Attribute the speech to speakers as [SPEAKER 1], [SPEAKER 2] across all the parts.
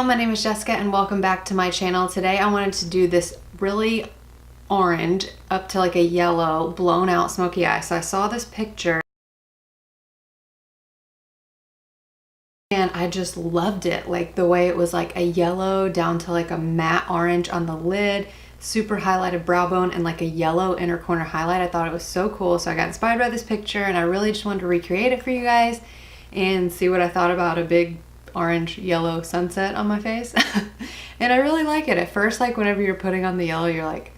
[SPEAKER 1] y'all, my name is Jessica and welcome back to my channel. Today I wanted to do this really orange up to like a yellow blown out smoky eye. So I saw this picture and I just loved it, like the way it was like a yellow down to like a matte orange on the lid, super highlighted brow bone, and like a yellow inner corner highlight. I thought it was so cool, so I got inspired by this picture and I really just wanted to recreate it for you guys and see what I thought about a big orange yellow sunset on my face. And I really like it. At first, like whenever you're putting on the yellow, you're like,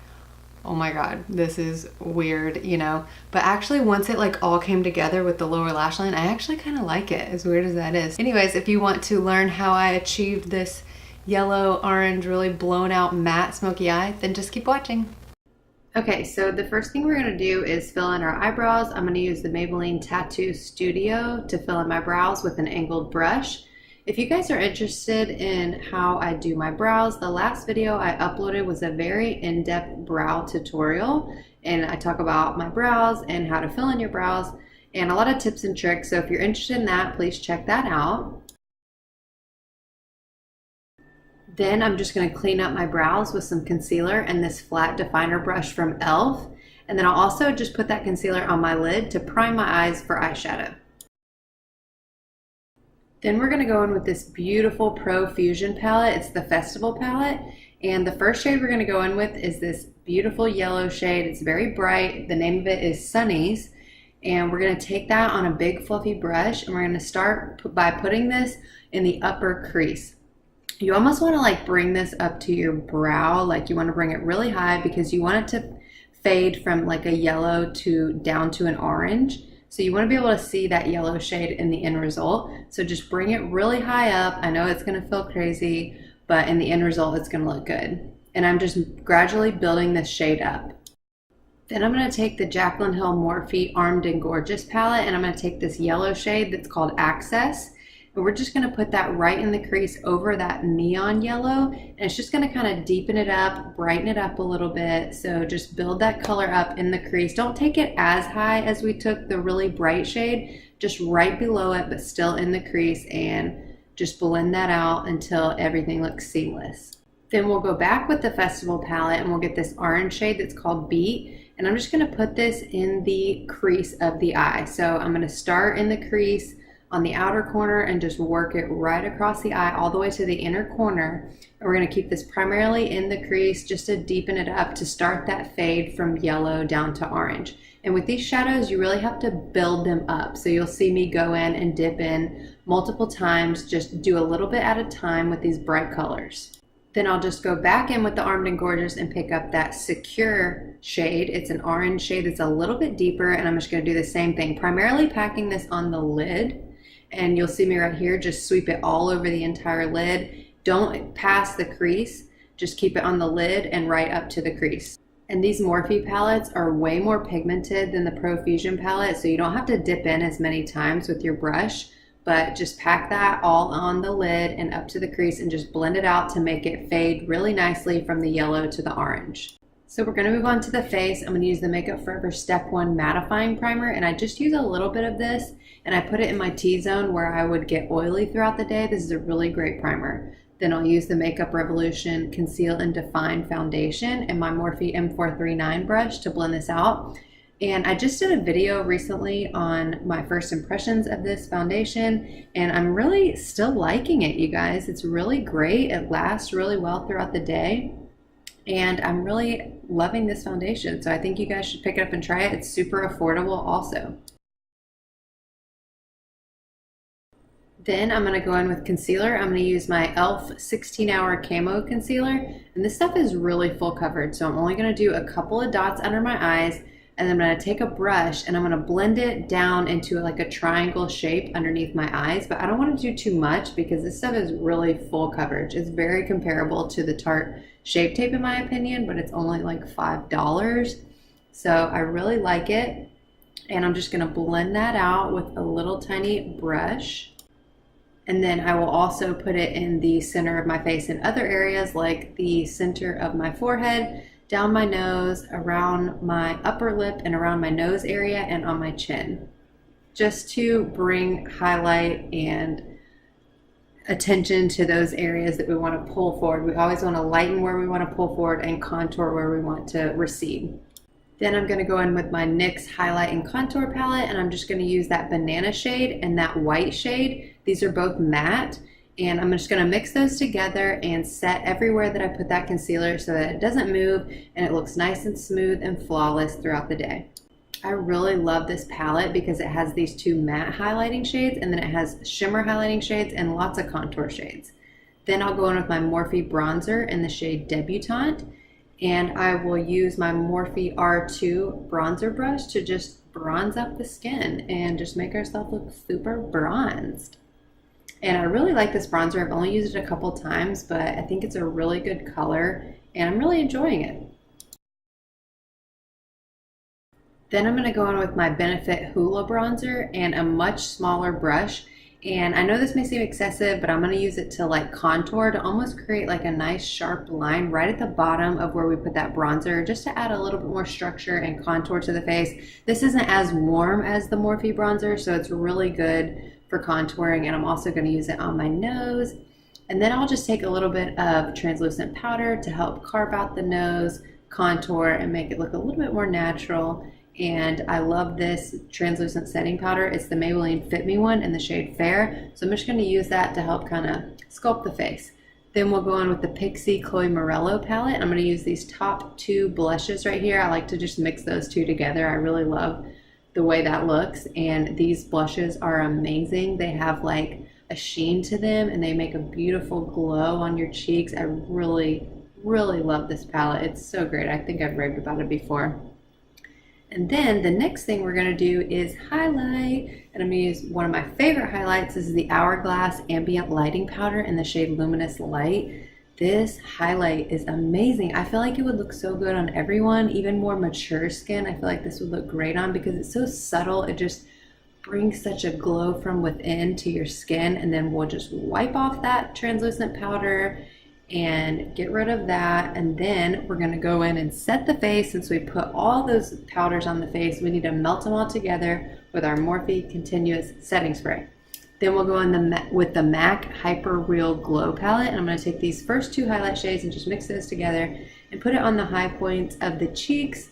[SPEAKER 1] oh my god, this is weird, you know, but actually once it like all came together with the lower lash line, I actually kind of like it, as weird as that is. Anyways, if you want to learn how I achieved this yellow orange really blown out matte smoky eye, then just keep watching. Okay, so the first thing we're going to do is fill in our eyebrows. I'm going to use the Maybelline Tattoo Studio to fill in my brows with an angled brush. If you guys are interested in how I do my brows, the last video I uploaded was a very in-depth brow tutorial, and I talk about my brows and how to fill in your brows and a lot of tips and tricks. So if you're interested in that, please check that out. Then I'm just going to clean up my brows with some concealer and this flat definer brush from e.l.f. And then I'll also just put that concealer on my lid to prime my eyes for eyeshadow. Then we're going to go in with this beautiful Pro Fusion palette. It's the Festival palette. And the first shade we're going to go in with is this beautiful yellow shade. It's very bright. The name of it is Sunnies. And we're going to take that on a big fluffy brush and we're going to start by putting this in the upper crease. You almost want to like bring this up to your brow, like you want to bring it really high because you want it to fade from like a yellow to down to an orange. So you want to be able to see that yellow shade in the end result. So just bring it really high up. I know it's going to feel crazy, but in the end result, it's going to look good. And I'm just gradually building this shade up. Then I'm going to take the Jaclyn Hill Morphe Armed and Gorgeous palette, and I'm going to take this yellow shade that's called Access. And we're just going to put that right in the crease over that neon yellow. And it's just going to kind of deepen it up, brighten it up a little bit. So just build that color up in the crease. Don't take it as high as we took the really bright shade, just right below it, but still in the crease, and just blend that out until everything looks seamless. Then we'll go back with the Festival palette and we'll get this orange shade that's called Beat. And I'm just going to put this in the crease of the eye. So I'm going to start in the crease on the outer corner and just work it right across the eye all the way to the inner corner. And we're going to keep this primarily in the crease just to deepen it up, to start that fade from yellow down to orange. And with these shadows, you really have to build them up. So you'll see me go in and dip in multiple times, just do a little bit at a time with these bright colors. Then I'll just go back in with the Armed and Gorgeous and pick up that Secure shade. It's an orange shade that's a little bit deeper, and I'm just going to do the same thing, primarily packing this on the lid. And you'll see me right here, just sweep it all over the entire lid. Don't pass the crease, just keep it on the lid and right up to the crease. And these Morphe palettes are way more pigmented than the Pro Fusion palette, so you don't have to dip in as many times with your brush, but just pack that all on the lid and up to the crease and just blend it out to make it fade really nicely from the yellow to the orange. So we're going to move on to the face. I'm going to use the Makeup Forever Step 1 Mattifying Primer, and I just use a little bit of this and I put it in my T-zone where I would get oily throughout the day. This is a really great primer. Then I'll use the Makeup Revolution Conceal and Define Foundation and my Morphe M439 brush to blend this out. And I just did a video recently on my first impressions of this foundation, and I'm really still liking it, you guys. It's really great. It lasts really well throughout the day. And I'm really loving this foundation. So I think you guys should pick it up and try it. It's super affordable also. Then I'm going to go in with concealer. I'm going to use my e.l.f. 16-Hour Camo Concealer. And this stuff is really full coverage. So I'm only going to do a couple of dots under my eyes. And then I'm going to take a brush and I'm going to blend it down into like a triangle shape underneath my eyes. But I don't want to do too much because this stuff is really full coverage. It's very comparable to the Tarte Shape Tape in my opinion, but it's only like $5. So I really like it. And I'm just going to blend that out with a little tiny brush. And then I will also put it in the center of my face and other areas like the center of my forehead, down my nose, around my upper lip, and around my nose area and on my chin. Just to bring highlight and attention to those areas that we want to pull forward. We always want to lighten where we want to pull forward and contour where we want to recede. Then I'm going to go in with my NYX Highlight and Contour palette, and I'm just going to use that banana shade and that white shade. These are both matte, and I'm just going to mix those together and set everywhere that I put that concealer so that it doesn't move and it looks nice and smooth and flawless throughout the day. I really love this palette because it has these two matte highlighting shades, and then it has shimmer highlighting shades and lots of contour shades. Then I'll go in with my Morphe bronzer in the shade Debutante, and I will use my Morphe R2 bronzer brush to just bronze up the skin and just make ourselves look super bronzed. And I really like this bronzer. I've only used it a couple times, but I think it's a really good color and I'm really enjoying it. Then I'm going to go in with my Benefit Hoola bronzer and a much smaller brush. And I know this may seem excessive, but I'm going to use it to like contour to almost create like a nice sharp line right at the bottom of where we put that bronzer, just to add a little bit more structure and contour to the face. This isn't as warm as the Morphe bronzer, so it's really good for contouring, and I'm also going to use it on my nose. And then I'll just take a little bit of translucent powder to help carve out the nose, contour, and make it look a little bit more natural. And I love this translucent setting powder. It's the Maybelline Fit Me one in the shade Fair. So I'm just going to use that to help kind of sculpt the face. Then we'll go in with the Pixi Chloe Morello palette. I'm going to use these top two blushes right here. I like to just mix those two together. I really love the way that looks. And these blushes are amazing. They have like a sheen to them and they make a beautiful glow on your cheeks. I really, really love this palette. It's so great. I think I've raved about it before. And then the next thing we're going to do is highlight, and I'm going to use one of my favorite highlights. This is the Hourglass Ambient Lighting Powder in the shade Luminous Light. This highlight is amazing. I feel like it would look so good on everyone, even more mature skin. I feel like this would look great on because it's so subtle. It just brings such a glow from within to your skin, and then we'll just wipe off that translucent powder and get rid of that. And then we're going to go in and set the face. Since we put all those powders on the face, we need to melt them all together with our Morphe Continuous Setting Spray. Then we'll go in with the MAC Hyper Real Glow palette, and I'm going to take these first two highlight shades and just mix those together and put it on the high points of the cheeks,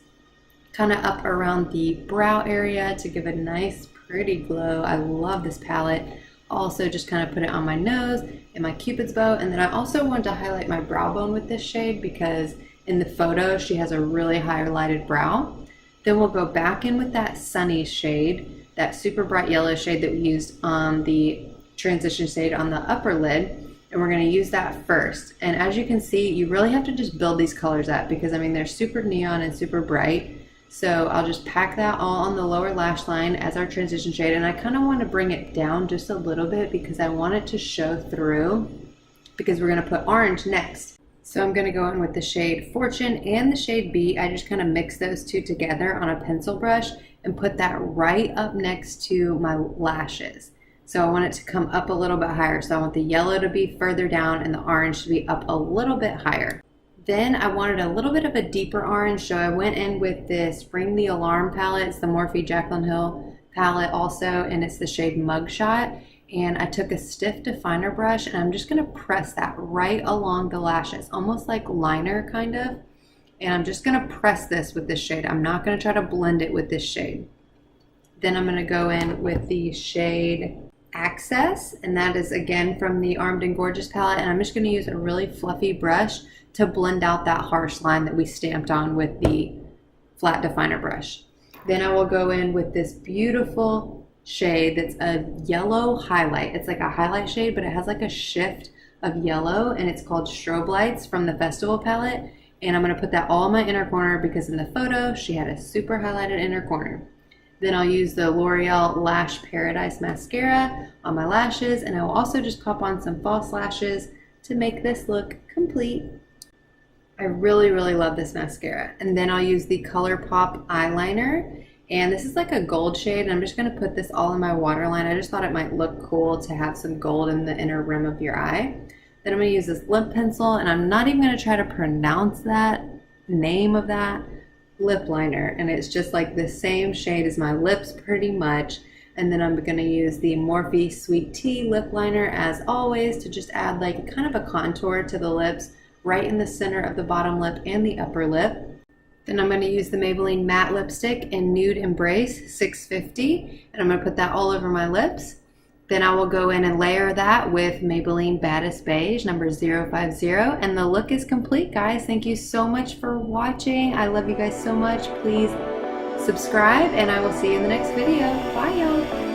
[SPEAKER 1] kind of up around the brow area to give a nice pretty glow. I love this palette. Also just kind of put it on my nose and my Cupid's bow. And then I also wanted to highlight my brow bone with this shade because in the photo she has a really highlighted brow. Then we'll go back in with that Sunny shade, that super bright yellow shade that we used on the transition shade on the upper lid, and we're going to use that first. And as you can see, you really have to just build these colors up because I mean they're super neon and super bright. So I'll just pack that all on the lower lash line as our transition shade, and I kind of want to bring it down just a little bit because I want it to show through, because we're going to put orange next. So I'm going to go in with the shade Fortune and the shade B. I just kind of mix those two together on a pencil brush and put that right up next to my lashes. So I want it to come up a little bit higher. So I want the yellow to be further down and the orange to be up a little bit higher. Then I wanted a little bit of a deeper orange, so I went in with this Ring the Alarm palette. It's the Morphe Jaclyn Hill palette also, and it's the shade Mugshot. And I took a stiff definer brush, and I'm just going to press that right along the lashes, almost like liner kind of. And I'm just going to press this with this shade. I'm not going to try to blend it with this shade. Then I'm going to go in with the shade Access, and that is again from the Armed and Gorgeous palette. And I'm just going to use a really fluffy brush to blend out that harsh line that we stamped on with the flat definer brush. Then I will go in with this beautiful shade that's a yellow highlight. It's like a highlight shade, but it has like a shift of yellow, and it's called Strobe Lights from the Festival palette. And I'm going to put that all in my inner corner because in the photo she had a super highlighted inner corner. Then I'll use the L'Oreal Lash Paradise mascara on my lashes, and I will also just pop on some false lashes to make this look complete. I really, really love this mascara. And then I'll use the ColourPop eyeliner, and this is like a gold shade, and I'm just going to put this all in my waterline. I just thought it might look cool to have some gold in the inner rim of your eye. Then I'm going to use this lip pencil, and I'm not even going to try to pronounce that name of that lip liner, and it's just like the same shade as my lips pretty much. And then I'm going to use the Morphe Sweet Tea lip liner as always to just add like kind of a contour to the lips right in the center of the bottom lip and the upper lip. Then I'm going to use the Maybelline matte lipstick in Nude Embrace 650, and I'm going to put that all over my lips. Then I will go in and layer that with Maybelline Baddest Beige number 050, and the look is complete, guys. Thank you so much for watching. I love you guys so much. Please subscribe, and I will see you in the next video. Bye, y'all.